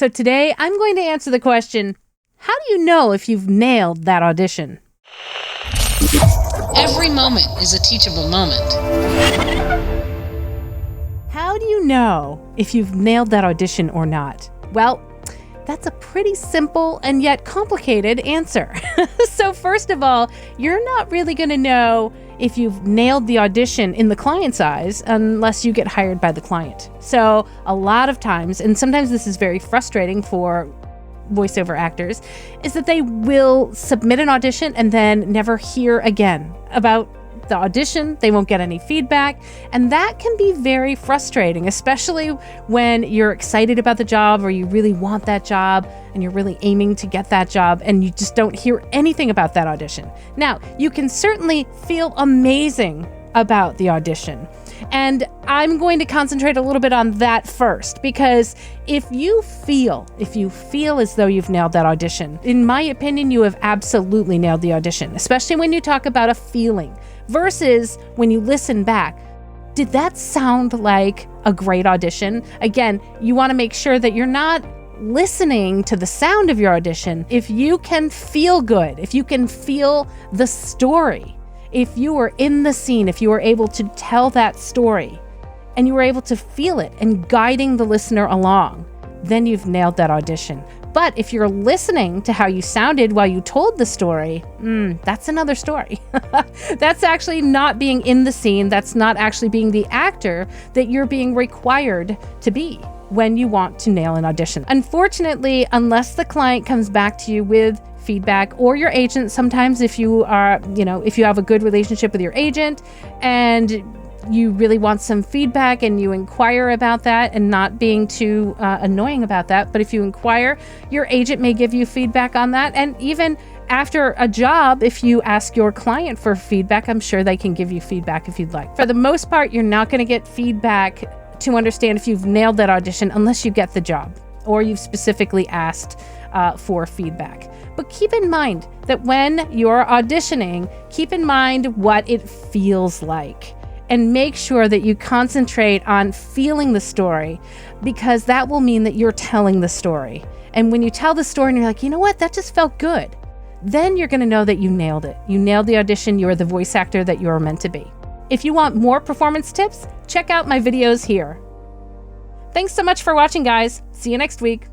So today I'm going to answer the question, how do you know if you've nailed that audition? Every moment is a teachable moment. How do you know if you've nailed that audition or not? Well, that's a pretty simple and yet complicated answer. So first of all, you're not really going to know if you've nailed the audition in the client's eyes unless you get hired by the client. So a lot of times, and sometimes this is very frustrating for voiceover actors, is that they will submit an audition and then never hear again about the audition. They won't get any feedback, and that can be very frustrating, especially when you're excited about the job or you really want that job and you're really aiming to get that job and you just don't hear anything about that audition. Now, you can certainly feel amazing about the audition, and I'm going to concentrate a little bit on that first, because if you feel as though you've nailed that audition, in my opinion, you have absolutely nailed the audition, especially when you talk about a feeling versus when you listen back. Did that sound like a great audition? Again, you want to make sure that you're not listening to the sound of your audition. If you can feel good, if you can feel the story, if you were in the scene, if you were able to tell that story and you were able to feel it and guiding the listener along, then you've nailed that audition. But if you're listening to how you sounded while you told the story, that's another story. That's actually not being in the scene. That's not actually being the actor that you're being required to be when you want to nail an audition. Unfortunately, unless the client comes back to you with feedback, or your agent, sometimes if you are, if you have a good relationship with your agent and you really want some feedback and you inquire about that, and not being too annoying about that, but if you inquire, your agent may give you feedback on that. And even after a job, if you ask your client for feedback, I'm sure they can give you feedback if you'd like. For the most part, you're not going to get feedback to understand if you've nailed that audition unless you get the job or you've specifically asked for feedback. But keep in mind that when you're auditioning, keep in mind what it feels like. And make sure that you concentrate on feeling the story, because that will mean that you're telling the story. And when you tell the story and you're like, you know what, that just felt good, then you're going to know that you nailed it. You nailed the audition. You're the voice actor that you're meant to be. If you want more performance tips, check out my videos here. Thanks so much for watching, guys. See you next week.